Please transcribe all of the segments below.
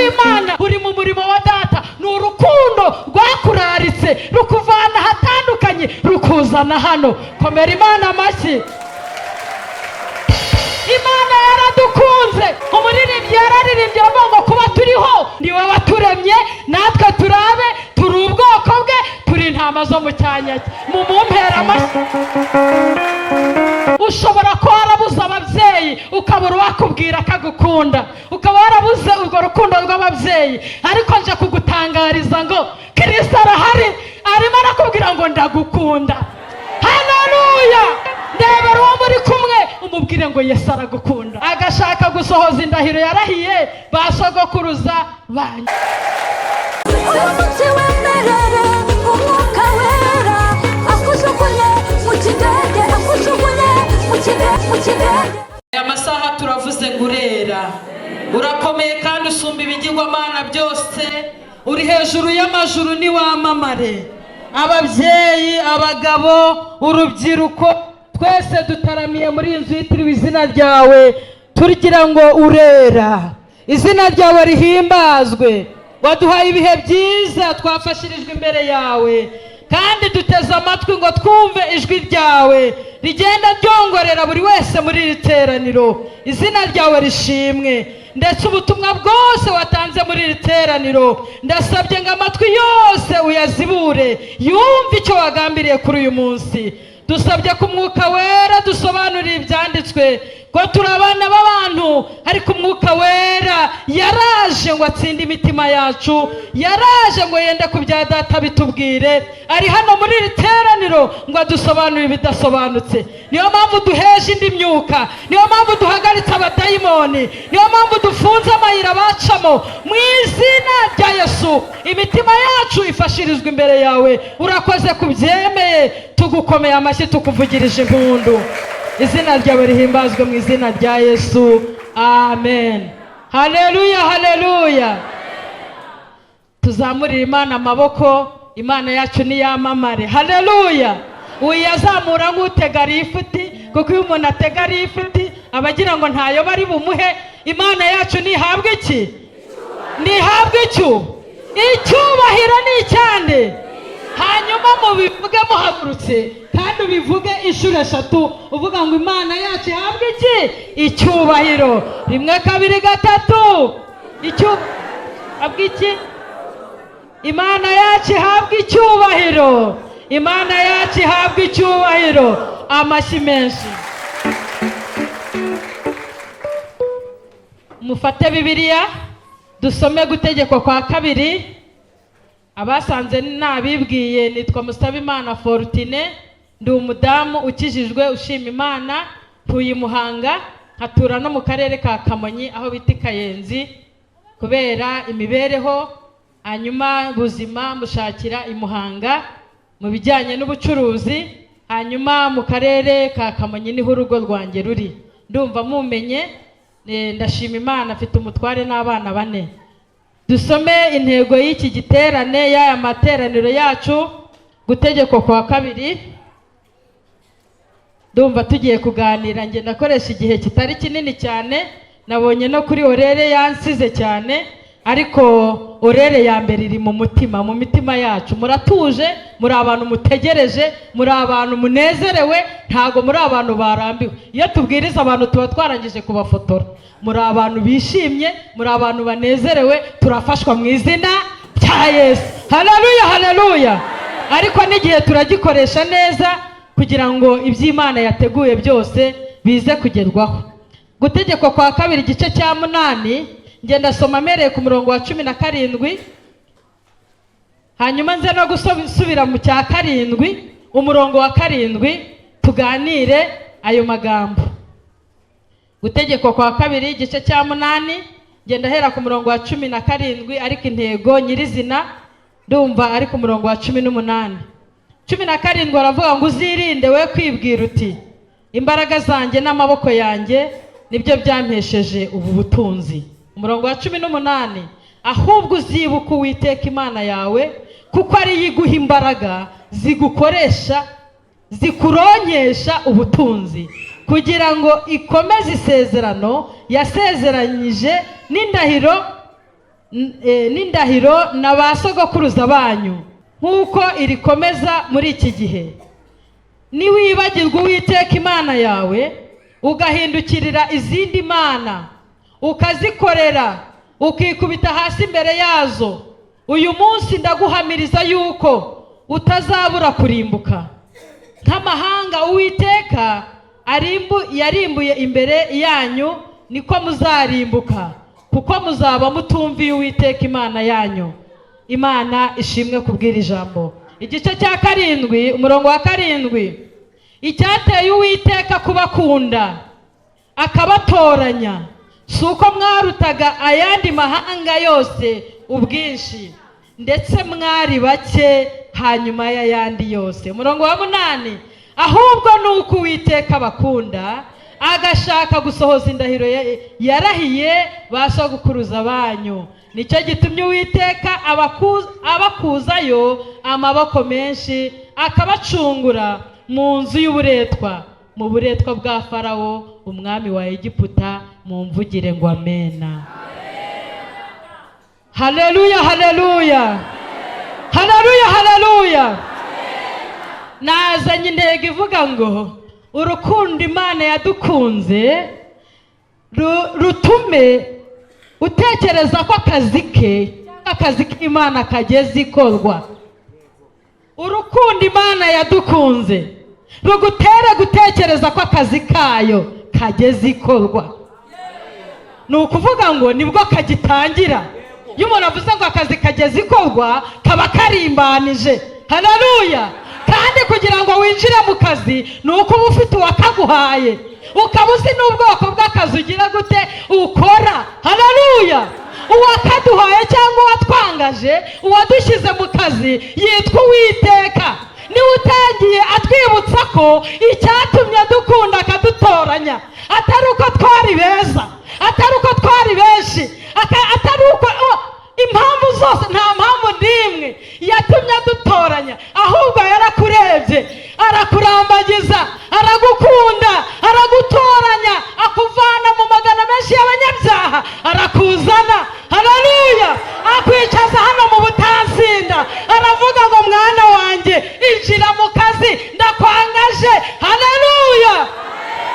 rw'Imana uri mu murimo wa data. Ni urukundo rwakuraritse rukuvana ahatandukanye rukuzana hano. Komera Imana amashyi. Imana yaradukunze. Umuririmbyi yararirimbye avuga ngo kuba turiho niwe waturemye, natwe turabe, turi ubwoko bwe, turi intama zo mu cyanya cye. Mumumpera amashyi. Ushobora kuba warabuze ababyeyi ukabura uwakubwira akagukunda, ukaba warabuze urwo rukundo rw'ababyeyi, ariko nje kugutangariza ngo Kristo arahari, arimo arakubwira ngo ndagukunda. Haleluya! Ndebera uwo muri kumwe umubwire ngo Yesu aragukunda, agashaka gusohoza indahiro yarahiye ba sogokuruza banyu. Uyu munsi wemerere umwuka wera akujugunye mu kidege, akujugunye mu kidege. Aya masaha turavuze ngurera, urakomeye kandi usumba ibigirwamana byose, uri hejuru y'amajuru niwamamare. Ababyeyi, abagabo, urubyiruko, twese dutaramiye muri inzu yitiriwe izina ryawe, tugira ngo urera, izina ryawe rihimbazwe. Waduhaye ibihe byiza, twafashirijwe imbere yawe, kandi duteze amatwi ngo twumve ijwi ryawe rigenda ryongorera buri wese muri iri teraniro. Izina ryawe rishimwe. Ndetse ubutumwa bwose watanze muri iri teraniro, ndasabye ngo amatwi yose uyazibure yumve icyo wagambiriye kuri uyu munsi. Dusabye ko umwuka wera dusobanurira ibyanditswe, ko turi abana b'abantu, ariko umwuka wera yaraje ngo atsinde imitima yacu, yaraje ngo yende ku bya data bitubwire, ari hano muri iri teraniro ngo adusobanurire ibidasobanutse. Niyo mpamvu duheje indi myuka, niyo mpamvu duhagaritse abadayimoni, niyo mpamvu dufunze amayira bacamo mu izina rya Yesu. Imitima yacu ifashirizwa imbere yawe. Urakoze kubyemeye, tugukomeye amashyi, tukuvugirije impundu. Izina ryawe rihimbazwe mu izina rya Yesu. Amen. Haleluya, haleluya. Tuzamurire Imana amaboko, Imana yacu niyamamare. Haleluya. Uyazamura nk'utega lifuti, kuko iyo umuntu atega lifuti abagira ngo ntayo bari bumuhe. Imana yacu nihabwe iki? Nihabwe icyubahiro ni icyande. Hanyuma mubivuge muhagurutse, kandi ubivuge inshuro eshatu, uvuga ngo Imana yacu ihabwe iki? Icyubahiro. Rimwe, kabiri, gatatu. Ihabwe iki? Imana yacu ihabwe icyubahiro. Imana yacu ihabwe icyubahiro. Amashyi menshi. Mufate Bibiliya dusome Gutegekwa kwa kabiri. Abasanze nabibwiye, nitwa Musabimana Fortune, ndi umudamu ukijijwe ushima Imana, ntuye Muhanga, nkatura no mu karere ka Kamonyi aho bita Kayenzi, kubera imibereho. Hanyuma buzima mushakira i Muhanga mu bijyanye n'ubucuruzi. Hanyuma mu karere ka Kamonyi niho urugo rwanjye ruri. Ndumva mumenye. Ndashima Imana, afite umutware n'abana 4. Dusome intego y'iki giterane, y'aya materaniro yacu, Gutegekwa kwa kabiri. Ndumva tugiye kuganira, nge ndakoresha igihe kitari kinini cyane. Nabonye no kuri orere yansize cyane, ariko orere ya mbere iri mu mutima, mu mitima yacu. Muratuje, muri abantu mutegereje, muri abantu munezerewe, ntago muri abantu barambiwe. Iyo tubwiriza abantu tuba twarangije kubafotora. Muri abantu bishimye, muri abantu banezerewe, turafashwa mu izina rya Yesu. Haleluya, haleluya. Ariko n'igihe turagikoresha neza kugira ngo iby'Imana yateguye byose bize kugerwaho. Gutegekwa kwa kabiri igice cya 8, ngenda soma mereye ku murongo wa 17. Hanyuma nze no gusubira mu cya 7, umurongo wa 7, tuganire ayo magambo. Gutegekwa kwa kabiri igice cya 8, ngenda hera ku murongo wa 17, ariko intego nyirizina ndumva ari ku murongo wa 18. 17 aravuga ngo uzirinde we kwibwira uti imbaraga zanjye n'amaboko yanjye nibyo byampesheje ubu butunzi. Umurongo wa 18, ahubwo uzibuka Uwiteka Imana yawe, kuko ari yiguha imbaraga zigukoresha, zikuronkesha ubutunzi, kugira ngo ikomeze isezerano yasezeranyije n'indahiro n'indahiro na ba sogokuruza banyu, nk'uko irikomeza muri iki gihe. Niwibagirwa Uwiteka Imana yawe, ugahindukirira izindi mana, ukazikorera, ukikubita hasi imbere yazo, uyu munsi ndaguhamiriza yuko utazabura kurimbuka. Nk'amahanga Uwiteka yarimbuye imbere yanyu, niko muzarimbuka, kuko muzaba mutumviye Uwiteka Imana yanyu. Imana ishimwe kubwira ijambo. Igice cya 7 umurongo wa 7. Icyateye Uwiteka kubakunda akabatoranya, si uko mwarutaga ayandi mahanga yose ubwinshi, ndetse mwari bake hanyuma y'ayandi yose. Umurongo wa 8. Ahubwo nuko Uwiteka bakunda, agashaka gusohoza indahiro yarahiye ba sogokuruza banyu. Nicyo gitumye Uwiteka abakuzayo amaboko menshi, akabacungura mu nzu y'uburetwa, mu buretwa bwa Farawo umwami wa Egiputa. Mumvugire ngo amena. Haleluya, haleluya, haleluya, haleluya. Nazanye intego ivuga ngo urukundo Imana yadukunze rutume utekereza ko akazi k'Imana kageze ikorwa. Urukundo Imana yadukunze rugutere gutekereza ko akazi kayo kageze ikorwa. Ni ukuvuga ngo nibwo kagitangira. Iyo umuntu avuze ngo akazi kageze ikorwa, kaba karimbanije. Haleluya. Kandi kugira ngo winjire mu kazi ni uko uba ufite uwakaguhaye, ukaba uzi n'ubwoko bw'akazi ugira gute ukora. Haleluya. Uwakaduhaye cyangwa uwatwangaje, uwadushyize mu kazi yitwa Uwiteka. Niwe utangiye atwibutsa ko icyatumye dukunda akadutoranya atari uko twari beza, atari uko twari benshi, atari uko impamvu zose, nta mpamvu n'imwe yatumye adutoranya, ahubwo yarakurebye, arakurambagiza, aragukunda, aragutoranya, akuvana mu magana menshi y'abanyabyaha, arakuzana. Haleluya. Akwicaza hano mu butansinda, aravuga ngo mwana wanjye injira mu kazi, ndakwangaje. Haleluya.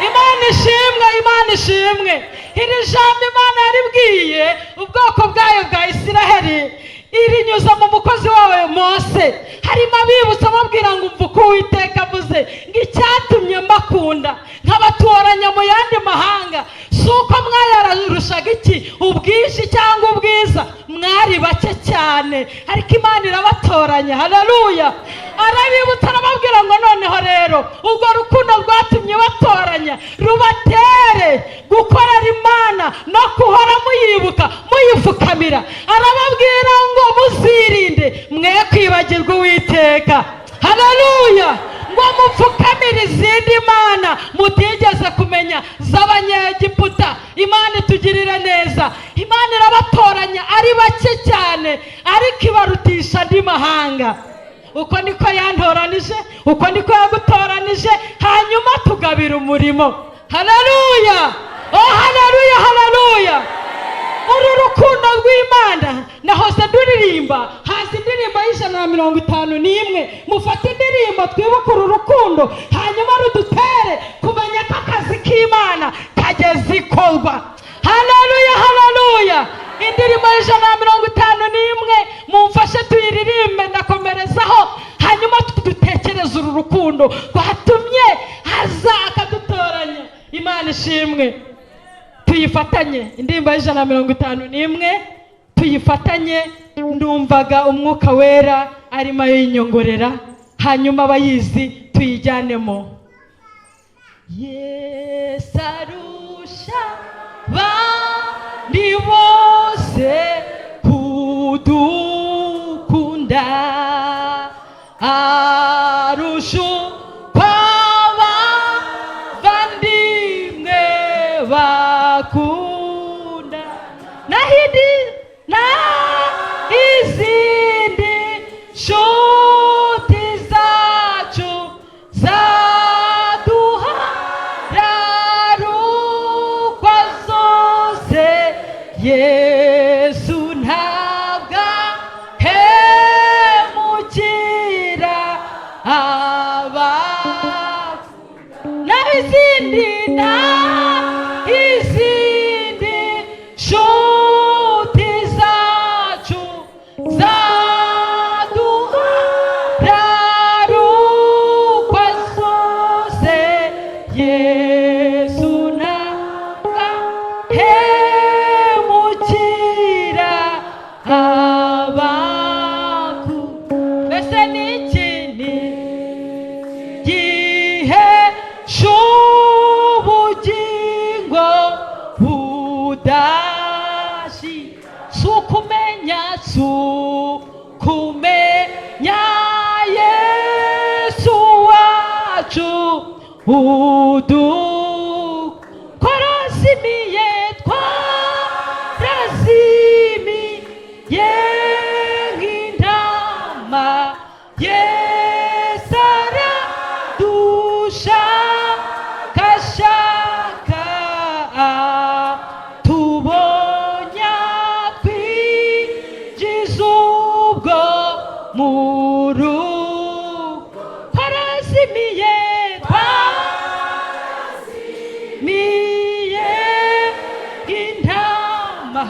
Imana ishimwe, Imana ishimwe. Iri jambo Imana yaribwiye ubwoko bwayo bwa Isiraheli, irinyuza mu mukozi wawe Mose. Harimo abibutsa amabwira ngo umva uko Uwiteka avuze ngo icyatumye mbakunda nkabatoranya mu yandi mahanga, si uko mwayarushaga iki ubwinshi cyangwa ubwiza, mwari bake cyane, ariko Imana irabatoranya. Haleluya. Arabibutsa arababwira ngo noneho rero ubwo rukundo rwatumye batoranya rubatere gukorera Imana no guhora muyibuka, muyipfukamira. Arababwira ngo muzirinde mwe kwibagirwa Uwiteka. Haleluya. Ngo mupfukamire izindi mana mutigeze kumenya z'Abanyegiputa. Imana itugirire neza. Imana irabatoranya ari bake cyane, ariko ibarutisha andi mahanga. Uko niko yantoranije, uko niko yagutoranije, hanyuma tugabira umurimo. Haleluya. Oh, haleluya, haleluya. Uru rukundo rw'Imana nahoze nduririmba, haza indirimbo y'151. Mufate indirimbo twibuka uru rukundo, hanyuma rudutere kumenya ko akazi k'Imana kageze ikorwa. Haleluya, haleluya. Indirimbo y'151 mumfashe tuyiririmbe, ndakomerezaho, hanyuma dutekereza uru rukundo rwatumye haza akadutoranya. Imana ishimwe. Tuyifatanye indirimbo y'151, tuyifatanye. Ndumvaga umwuka wera arimo yinyongorera, hanyuma abayizi tuyijyanemo. Yesu arusha bandi bose kudukunda, arusha kw'abavandimwe bakunda, na izindi nshuti zacu zaduhararukwa zose. Yesu nta izindi nshuti zacu zaduhararukwa zose Yesu ntagahemukira abaku mbese n'iki gihe cy'ubugingo budashi sukumenya Yesu wacu twarazimiye nk'intama Yesu aradushakashaka tubonye twinjiza ubwo mu rugo twarazimiye intama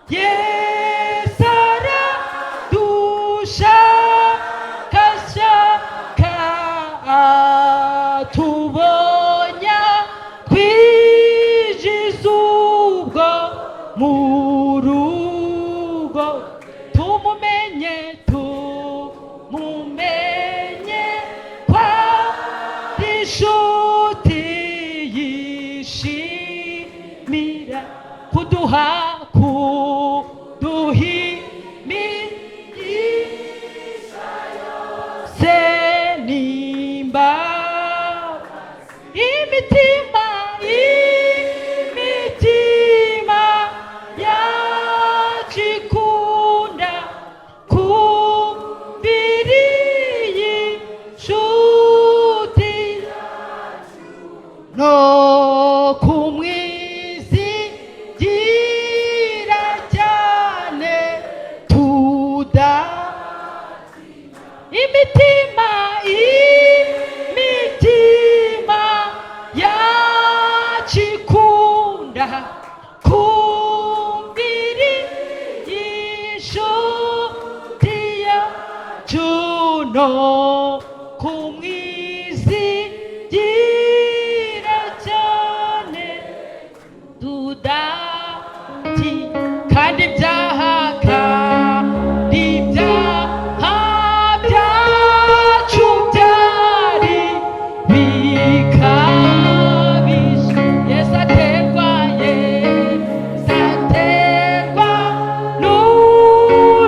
Yesu aradushakashaka tubonye twinjiza ubwo mu rugo tumumenye kwa inshuti yishimira kuduha imigisha yose nimba imitima yacu ikunda kumvira iyi nshuti no kumwizigira cyane imitima yacu ikunda kumvira inshuti yacu no kumwizigira cyane kandi ibyaha byacu byari bikabije Yesu aterwa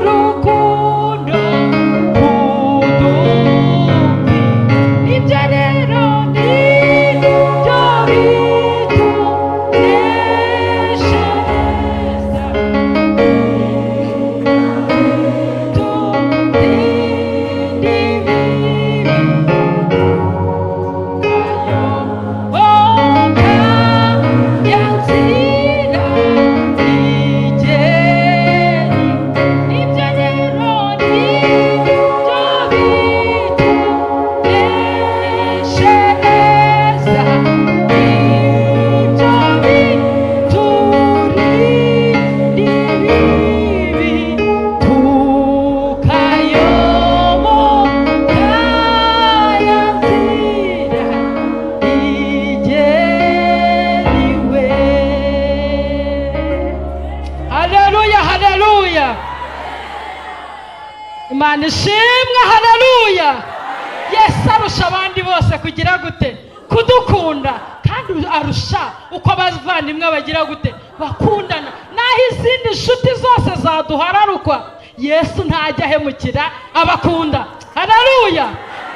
n'urukundo ibyo rero ni byo bituneshereza Imana ishimwe, haleluya. Yesu arusha abandi bose kugira gute? Kudukunda. Kandi arusha uko abavandimwe bagira gute? Bakundana. Naho izindi nshuti zose zaduhararukwa, Yesu ntajya ahemukira abakunda. Haleluya.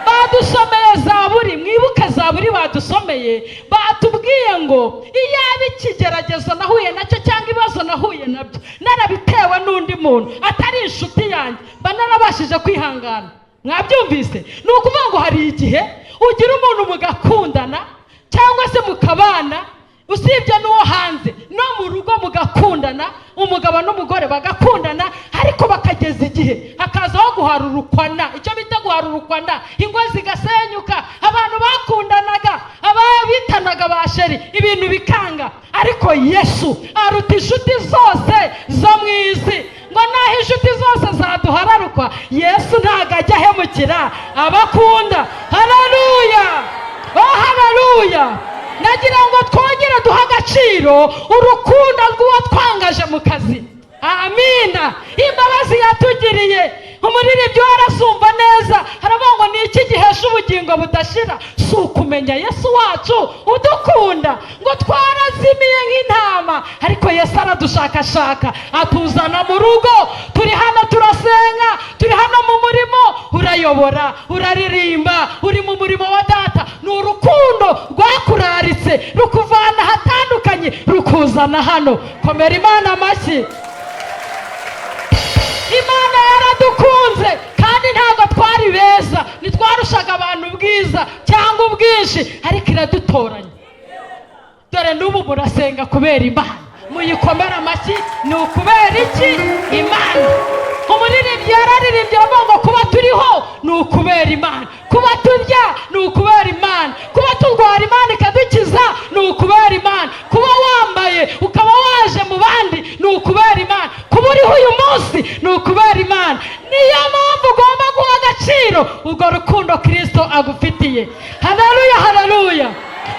Badusomeye Zaburi, mwibuke Zaburi badusomeye, batubwiye ngo iyaba ikigeragezo nahuye nacyo cyangwa ibibazo nahuye nabyo narabitewe n'undi muntu atari inshuti yanjye, banarabashije kwihangana. Mwabyumvise? Ni ukuvuga ngo hari igihe ugira umuntu mugakundana cyangwa se mukabana, usibye n'uwo hanze no mu rugo mugakundana, umugabo n'umugore bagakundana, ariko bakageza igihe hakazaho guharurukwana, icyo bita guharurukwana, ingo zigasenyuka, abantu bakundanaga, ababitanaga basheri, ibintu bikanga. Ariko Yesu aruta inshuti zose zo mu isi, ngo naho inshuti zose zaduhararukwa, Yesu ntago ajya ahemukira abakunda. Haleluya, oh haleluya. Nagira ngo twongere duha agaciro urukundo rw'uwo twangaje mu kazi. Amina. Imbabazi yatugiriye, umuririmbyi arasumva neza, haravuga ngo ni iki gihesha ubugingo budashira, si ukumenya Yesu wacu udukunda. Ngo twarazimiye nk'intama, ariko Yesu aradushakashaka atuzana mu rugo. Turi hano turasenga, turi hano mu murimo, urayobora, uraririmba, uri mu murimo wa Data. Ni urukundo rwakuraritse rukuvana ahatandukanye rukuzana hano. Komera Imana amashyi. Imana yaradukunze kandi ntabwo twari beza, ntitwarushaga abantu ubwiza cyangwa ubwinshi, ariko iradutoranya. Dore n'ubu murasenga kubera Imana, muyikomera amashyi. Ni ukubera iki? Imana. Umuririmbyi yararirimbye avuga ngo kuba turiho ni ukubera Imana, kuba turya ni ukubera Imana, kuba turwara Imana ikadukiza ni ukubera Imana, kuba wambaye ukaba waje mu bandi ni ukubera Imana, kuba uriho uyu munsi ni ukubera Imana. Niyo mpamvu ugomba guha agaciro urwo rukundo Kristo agufitiye. Haleluya, haleluya.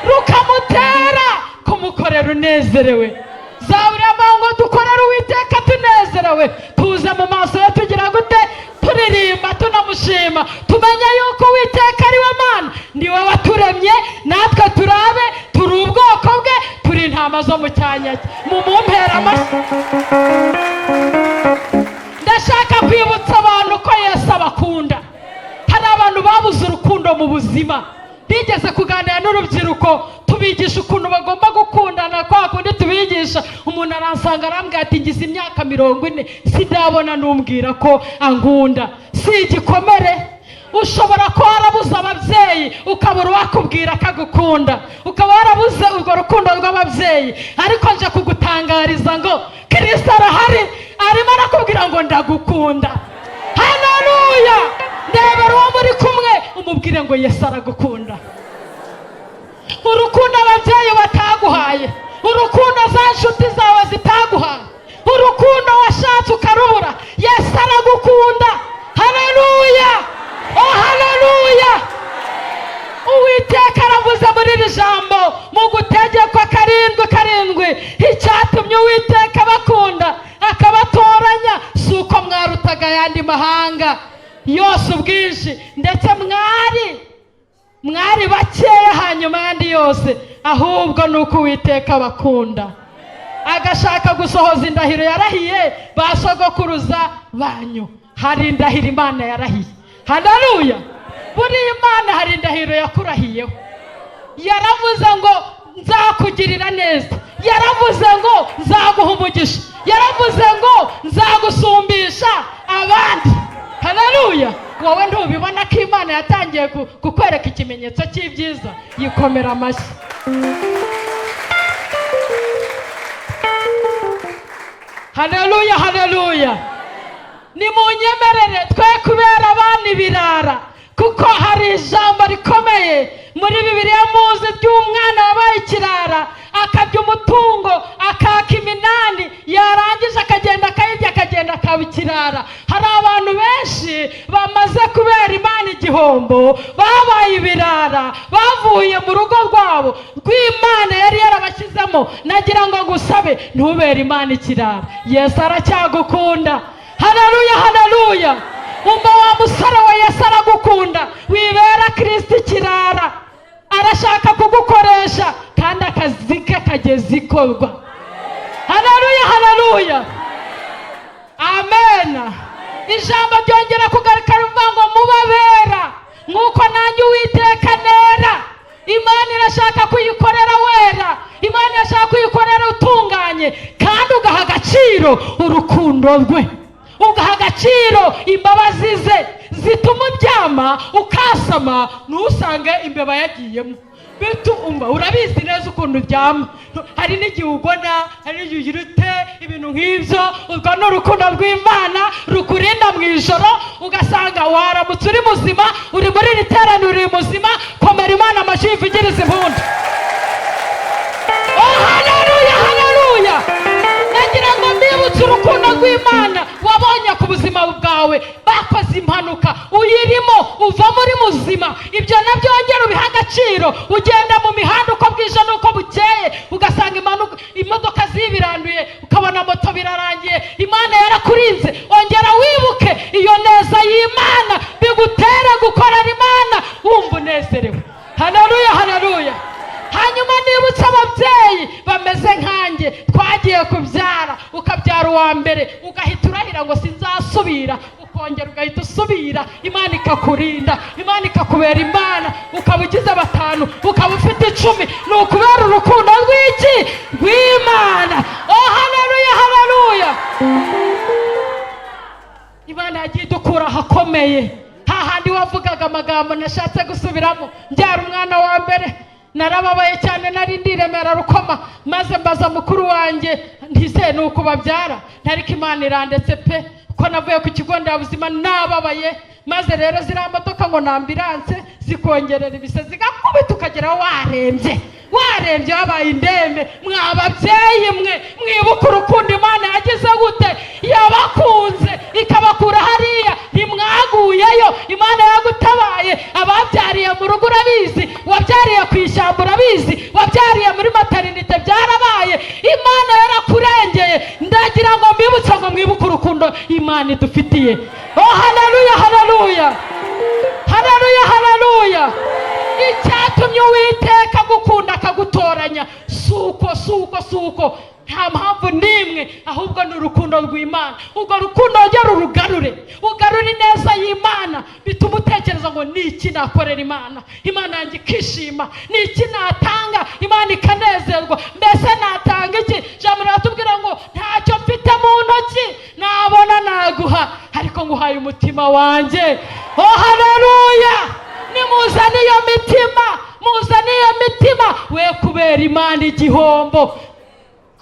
Rukamutera kumukorera unezerewe. Zaburi ngo dukorere Uwiteka tunezerewe, tuze mu maso ye tugira gute? Turirimba tunamushima, tumenya yuko Uwiteka ari we Mana, niwe waturemye, natwe turabe, turi ubwoko bwe, turi intama zo mu cyanya cye. Mumumpera amashyi. Ndashaka kwibutsa abantu ko Yesu abakunda. Hari abantu babuze urukundo mu buzima. Nigeze kuganira n'urubyiruko, tubigisha ukuntu bagomba gukundana, kwa kundi tubigisha. Umuntu aransanga arambwira ati ngize imyaka 40 sidabona numbwira ko ankunda. Si igikomere. Ushobora ko warabuze ababyeyi ukabura wakubwira akagukunda, ukaba warabuze urwo rukundo rw'ababyeyi, ariko nje kugutangariza ngo Kristo arahari, arimo arakubwira ngo ndagukunda. Haleluya. Ndebera uwo muri kumwe umubwire ngo Yesu aragukunda. Urukundo ababyeyi bataguhaye, urukundo za nshuti zawe zitaguhaye, urukundo washatse ukarubura, Yesu aragukunda. Haleluya, oh haleluya. Uwiteka aravuze muri iri jambo mu Gutegekwa 7:7, icyatumye Uwiteka bakunda akabatoranya si uko mwarutaga ayandi mahanga yose ubwinshi, ndetse mwari bakeya hanyuma yandi yose, ahubwo nuko Uwiteka bakunda agashaka gusohoza indahiro yarahiye ba sogokuruza banyu. Hari indahiro Imana yarahiye. Haleluya. Buri Imana hari indahiro yakurahiyeho. Yaravuze ngo nzakugirira neza, yaravuze ngo nzaguha umugisha, yaravuze ngo nzagusumbisha abandi. Haleluya. Wowe ntubibona ko Imana yatangiye kukwereka ikimenyetso cy'ibyiza? Yikomera amashyi. Haleluya, haleluya. Nimunyemerere twe kubera abana ibirara, kuko hari ijambo rikomeye muri Bibiliya muzi ry'umwana wabaye ikirara, akabya umutungo, akaka iminani, yarangije akagenda akayirya, akagenda akaba ikirara. Hari abantu benshi bamaze kubera Imana igihombo, babaye ibirara, bavuye mu rugo rwabo rw'Imana yari yarabashyizemo. Nagira ngo ngusabe ntubere Imana ikirara, Yesu aracyagukunda. Haleluya, haleluya. Umva wa musore we, Yesu aragukunda. Wibera Kristo ikirara, arashaka kugukoresha kandi akazi ke kageze ikorwa. Haleluya, haleluya. Amen. Ijambo ryongera kugaruka rivuga ngo mubabera nk'uko nanjye Uwiteka nera. Imana irashaka kuyikorera wera, Imana irashaka kuyikorera utunganye, kandi ugaha agaciro urukundo rwe, ugaha agaciro imbabazi ze zituma uryama ukasama ntusange imbeba yagiyemo. bitumva urabizi neza ukuntu uryama, hari n'igihe ubona, hari n'igihe ugira ute ibintu nk'ibyo. Urwo ni urukundo rw'Imana rukurinda mu ijoro, ugasanga waramutse uri muzima, uri muri iri teraniro uri muzima. Komera Imana amashyi ivugirize impundu. Oh haleluya haleluya. Nagira ngo mbibutse urukundo rw'Imana wabonye ku buzima bwawe. Bakoze impanuka uyirimo uva muri muzima, ibyo nabyo wongera ubiha agaciro. Ugenda mu mihanda uko bwije n'uko bukeye, ugasanga imodoka zibiranduye, ukabona moto birarangiye. Imana yarakurinze, ongera wibuke iyo neza y'Imana, bigutere gukorera Imana wumva unezerewe. Haleluya haleluya. Hanyuma nibutse ababyeyi bameze nkanjye, twagiye kubyara, ukabyara uwa mbere ugahita urahira ngo sinzasubira, ukongera ugahita usubira. Imana ikakurinda, Imana ikakubera Imana, ukaba ugize 5, ukaba ufite 10. ni ukubera urukundo rw'iki? Rw'Imana. Oh haleluya haleluya. Imana yagiye idukura ahakomeye, hahandi wavugaga amagambo nashatse gusubiramo. Mbyara umwana wa mbere narababaye cyane, nari ndiremera Rukoma, maze mbaza mukuru wanjye ntise nuko babyara, ntariko Imana irandetse pe, ko navuye ku kigo nderabuzima nababaye. Maze rero ziriya modoka ngo na ambulance zikongerera ibise zigakubita ukagera warembye wabaye indembe. Mwababyeyi mwe mwibuka urukundo Imana yagize gute, yabakunze ikabakura hariya, ntimwaguyeyo. Imana yagutabaye. Ababyariye mu rugo urabizi, wabyariye ku ishyamba urabizi, wabyariye muri maternité byarabaye. Imana yarakurengeye. Ndagira ngo mbibutse ngo mwibuke urukundo Imana idufitiye. Oh haleluya haleluya haleluya haleluya. Icyatumye Uwiteka gukunda akagutoranya suko nta mpamvu n'imwe, ahubwo ni urukundo rw'Imana. Ubwo rukundo ongera ugarure ineza y'Imana, bituma utekereza ngo ni iki nakorera Imana, Imana yanjye ikishima, ni iki natanga Imana ikanezerwa. Mbese natanga iki? Jambo riratubwira ngo ntacyo mfite mu ntoki nabona naguha, ariko nguhaye umutima wanjye. Oh haleluya. Nimuzane iyo mitima, we kubera Imana igihombo.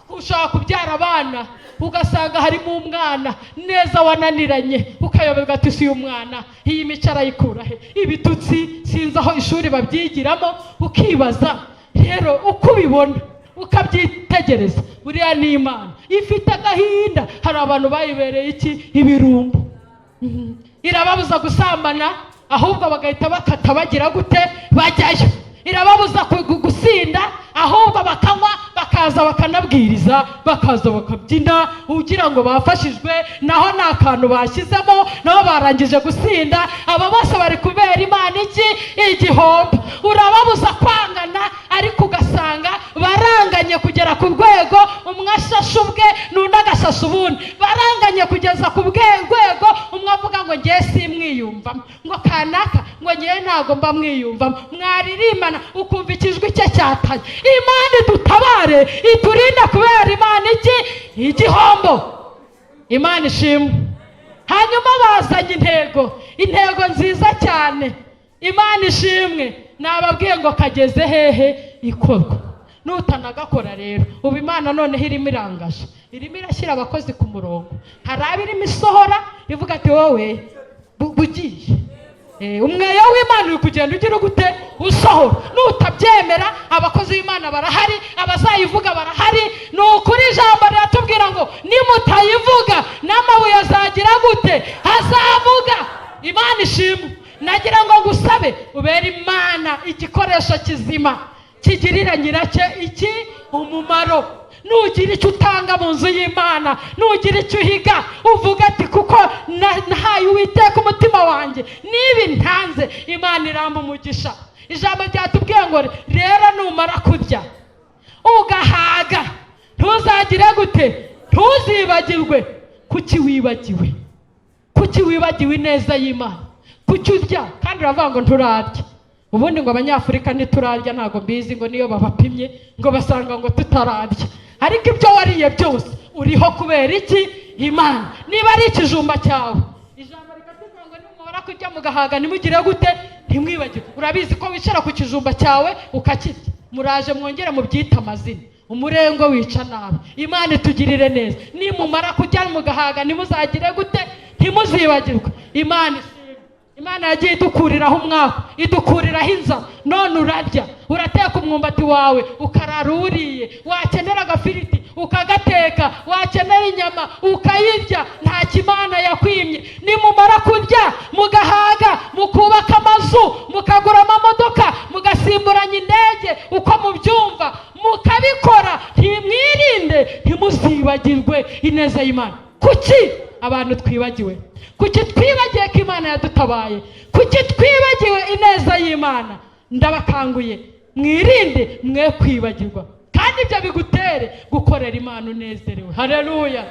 Ushaka kubyara abana ugasanga harimo umwana neza wananiranye, ukayoberwa ati si umwana, iyi mico arayikura he? Ibitutsi sinzi aho ishuri babyigiramo. Ukibaza rero uko ubibona ukabyitegereza, buriya ni Imana ifite agahinda. Hari abantu bayibereye iki? Ibirumbo. Irababuza gusambana, ahubwo bagahita bakata bagira gute? Bajyayo. Irababuza gusinda, ahubwo bakanywa, bakaza bakanabwiriza, bakaza bakabyina, ugira ngo bafashijwe, naho nta kantu bashyizemo, naho barangije gusinda. Aba bose bari kubera Imana iki? Igihombo. Urababuza kwangana, ariko ugasanga baranganye kugera ku rwego umwe ashasha ubwe n'undi agashasha ubundi. Baranganye kugeza ku rwego umwe avuga ngo ngiye simwiyumvamo, ngo kanaka ngo ngiye ntago mba mwiyumvamo. Mwaririmana ukumva ikijwi cye cyatanye. Imana idutabare, iturinde kubera Imana iki? Igihombo. Imana ishimwe. Hanyuma bazanye intego nziza cyane. Imana ishimwe. Nababwiye ngo kageze hehe? Ikorwa. Nutanagakora rero ubu Imana noneho irimo irangaje, irimo irashyira abakozi ku murongo. Hari abirimo isohora ivuga ati wowe bugiye, umweyo w'Imana uri kugenda ugira gute? Usohora. Nutabyemera abakozi b'Imana barahari, abazayivuga barahari. Ni ukuri ijambo riratubwira ngo nimutayivuga n'amabuye azagira gute? Azavuga. Imana ishimwe. Nagira ngo ngusabe ubere Imana igikoresho kizima kigirira nyiracyo iki? Umumaro. Nugira icyo utanga mu nzu y'Imana, nugira icyo uhiga, uvuga ati kuko nahaye Uwiteka umutima wanjye, nibi ntanze, Imana iramba umugisha. Ijambo ryatubwiye ngo rero numara kurya ugahaga, ntuzagire gute? Ntuzibagirwe. Kuki wibagiwe ineza y'Imana? Kuki urya kandi uravuga ngo nturarya? Ubundi ngo Abanyafurika ntiturarya, ntago mbizi, ngo niyo babapimye ngo basanga ngo tutararya. Ariko ibyo wariye byose uriho kubera iki? Imana. Niba ari ikijumba cyawe, ijambo rikatubwira ngo nimumara nimumara kurya mugahaga nimugire gute ntimwibagirwe. Urabizi ko wicara ku kijumba cyawe ukakirya, muraje mwongere mubyita amazina, umurengo wica nabi. Imana itugirire neza. Nimumara kurya mugahaga nimuzagire gute ntimuzibagirwe. Imana yagiye idukuriraho umwaka, idukuriraho inzara. None urarya, urateka umwumbati wawe ukarara uriye, wakenera agafiriti ukagateka, wakenera inyama ukayirya, nta kimana yakwimye. Nimumara kurya mugahaga, mukubaka amazu, mukagura amamodoka, mugasimburanya indege uko mubyumva, mukabikora, ntimwirinde ntimuzibagirwe ineza y'Imana. Kuki abantu twibagiwe? Kuki twibagiye ko Imana yadutabaye? Kuki twibagiwe ineza y'Imana? Ndabakanguye mwirinde mwe kwibagirwa, kandi ibyo bigutere gukorera Imana unezerewe. Haleluya.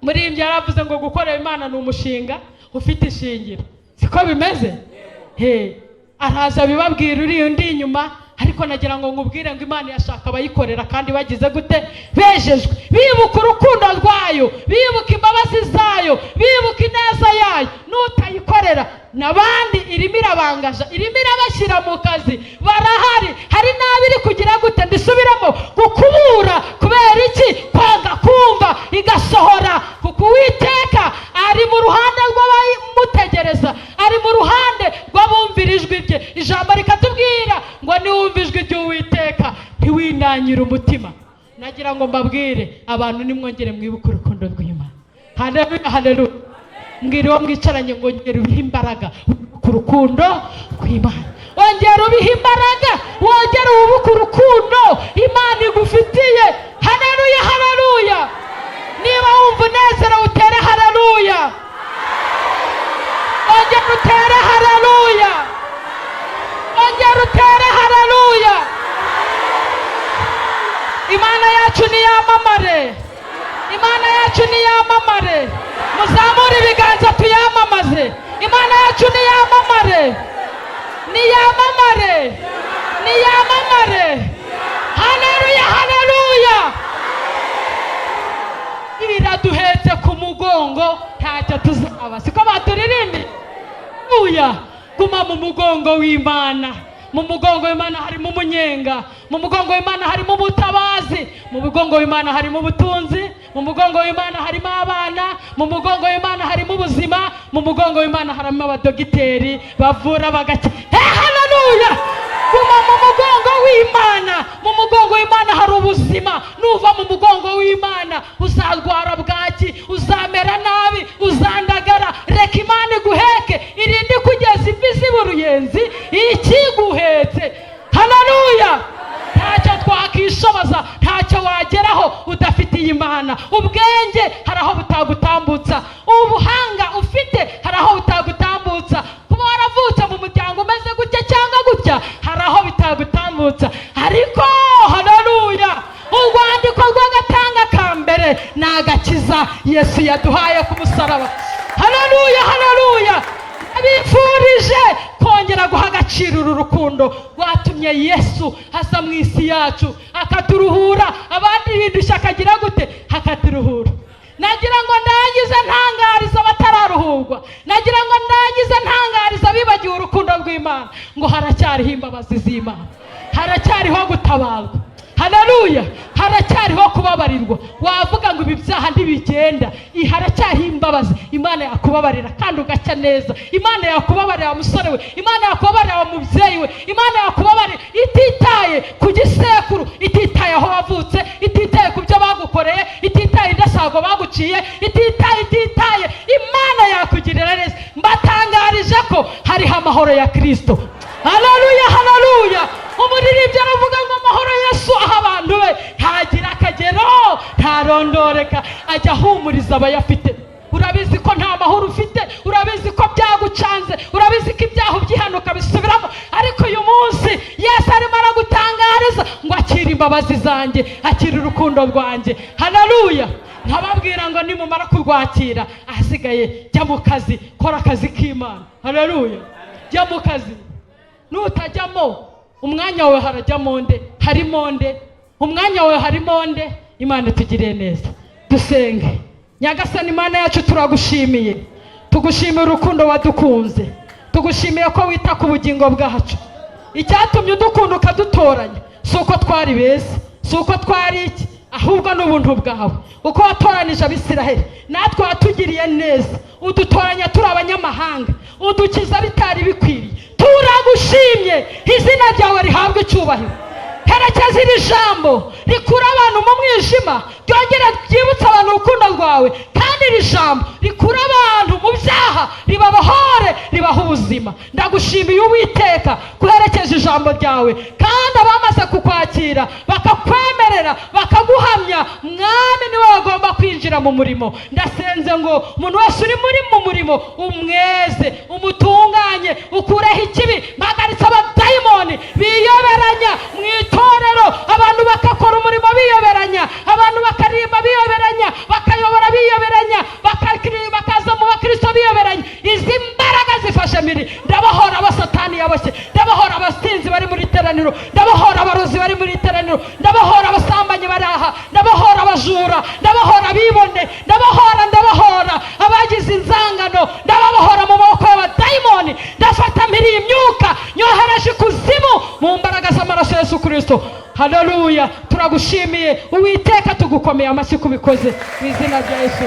Muri ibyo yaravuze ngo gukorera Imana ni umushinga ufite ishingiro. Siko bimeze? Araza bibabwira uri undi inyuma, ariko nagira ngo ngubwire ngo Imana yashaka abayikorera kandi bagize gute bejejwe, bibuka urukundo rwayo, bibuka imbabazi zayo, bibuka ineza yayo. Nutayikorera nabandi irimo irabangaja, irimo irabashyira mu kazi, barahari. Hari n'abiri kugira gute ndisubiramo gukubura. Kubera iki? Kwanga kumva igasohora. Kuko Uwiteka ari mu ruhande rw'abamutegereza, ari mu ruhande rw'abumvira ijwi rye. Ijambo rikatubwira ngo niwumva ijwi ry'Uwiteka ntiwinanyire umutima. Nagira ngo mbabwire abantu nimwongere mwibuke urukundo rw'Imana. Haleluya, haleluya. Mbwira uwo mwicaranye ngo ngere ubihe imbaraga ku rukundo rw'Imana. Ongera ubihe imbaraga, wongere ubuke urukundo Imana igufitiye. Haleluya, haleluya. Niba wumva unezerewe utere haleluya. Ongera utere haleluya. Ongera utere haleluya. Imana yacu niyamamare. Imana yacu niyamamare. Muzamure ibiganza tuyamamaze. Imana yacu niyamamare. Niyamamare. Niyamamare. Haleluya, haleluya. Iraduhetse ku mugongo ntacyo tuzaba. Siko baturirimbi? Haleluya. Guma mu mugongo w'Imana. Mu mugongo w'Imana harimo umunyenga, mu mugongo w'Imana harimo ubutabazi, mu mugongo w'Imana harimo ubutunzi, mu mugongo w'Imana harimo abana, mu mugongo w'Imana harimo ubuzima, mu mugongo w'Imana harimo abadogiteri bavura bagake. Haleluya. Guma mu mugongo w'Imana. Mu mugongo w'Imana hari ubuzima. Nuva mu mugongo w'Imana uzarwara bwaki, uzamera nabi, uzandagara. Reka Imana iguheke, irinde kugeza imvi z'uruyenzi ikiguhetse. Haleluya. Ntacyo twakishoboza, ntacyo wageraho udafitiye Imana. Ubwenge hari aho butagutambutsa, ubuhanga ufite hari aho butagutambutsa, kuba waravutse mu muryango umeze gutya cyangwa gutya hari aho bitagutambutsa. Ariko haleluya, urwandiko rw'agatanga ka mbere ni agakiza Yesu yaduhaye ku musaraba. Haleluya, haleluya. Abifurije kongera guha agaciro uru rukundo rwatumye Yesu aza mu isi yacu akaturuhura, abandi bindushya akagira gute akaturuhura. Nagira ngo ndangize ntangariza abatararuhurwa, nagira ngo ndangize ntangariza bibagiwe urukundo rw'Imana ngo haracyariho imbabazi z'Imana, haracyariho gutabarwa. Haleluya. Haracyariho kubabarirwa. Wavuga ngo ibi byaha ntibigenda, haracyariho imbabazi. Imana yakubabarira kandi ugacya neza. Imana yakubabarira musore we, Imana yakubabarira mubyeyi we, Imana yakubabarira ititaye ku gisekuru, ititaye aho wavutse, ititaye ku byo bagukoreye, ititaye indasago baguciye, ititaye. Imana yakugirira neza. Mbatangarije ko hariho amahoro ya Kristo. Haleluya, haleluya. Umuririmbyi aravuga ngo amahoro Yesu aha abantu be ntagira akagero, ntarondoreka, ajya ahumuriza abayafite. Urabizi ko nta mahoro ufite, urabizi ko byagucanze, urabizi ko ibyaha ubyihanuka bisubiramo, ariko uyu munsi Yesu arimo aragutangariza ngo akira imbabazi zanjye, akira urukundo rwanjye. Haleluya. Nkababwira ngo nimumara kurwakira ahasigaye jya mu kazi, kora akazi k'Imana. Haleluya. Jya mu kazi. Nutajyamo umwanya wawe harajyamo nde? Harimo nde? Umwanya wawe harimo nde? Imana tugirire neza. Dusenge. Nyagasani Imana yacu turagushimiye tugushimiye urukundo wadukunze, tugushimiye ko wita ku bugingo bwacu. Icyatumye udukunda ukadutoranya si uko twari beza, si uko twari iki, ahubwo n'ubuntu bwawe. Uko watoranije Abisiraheli, natwe watugiriye neza, udutoranya turi abanyamahanga, udukiza bitari bikwiriye. Turagushimye, izina ryawe rihabwe icyubahiro. Herekeza iri jambo rikura abantu mu mwijima, ryongera ryibutsa abantu urukundo rwawe, kandi iri jambo rikura abantu mu byaha, ribabohore, ribaha ubuzima. Ndagushimiye Uwiteka kuherekeza ijambo ryawe, kandi abamaze kukwakira bakakwemerera bakaguhamya, Mwami niwe bagomba kwinjira mu murimo. Ndasenze ngo umuntu wese uri mu murimo umweze, umutunganye, ukureho ikibi. Mpagaritse abadayimoni biyoberanya mu itorero, abantu bakakora umurimo biyoberanya, abantu bakaririmba biyoberanya, bakayobora biyoberanya, bakaza mu bakristo biyoberanya. Izi mbaraga zifashe miri, ndabohora abasatani yaboshye, ndabohora abasinzi bari muri teraniro, ndabohora abarozi bari muri teraniro, ndabohora abasambanyi bari aha, ndabohora abajura, ndabohora abibone, ndabohora abagize inzangano, ndababohora mu maboko y'abadayimoni. Ndafata mpiri imyuka nyohereje ikuzimu mu mbaraga z'amaraso ya Yesu Kristo. Haleluya, turagushimiye Uwiteka, tugukomeye amashyi kubikoze mu izina rya Yesu.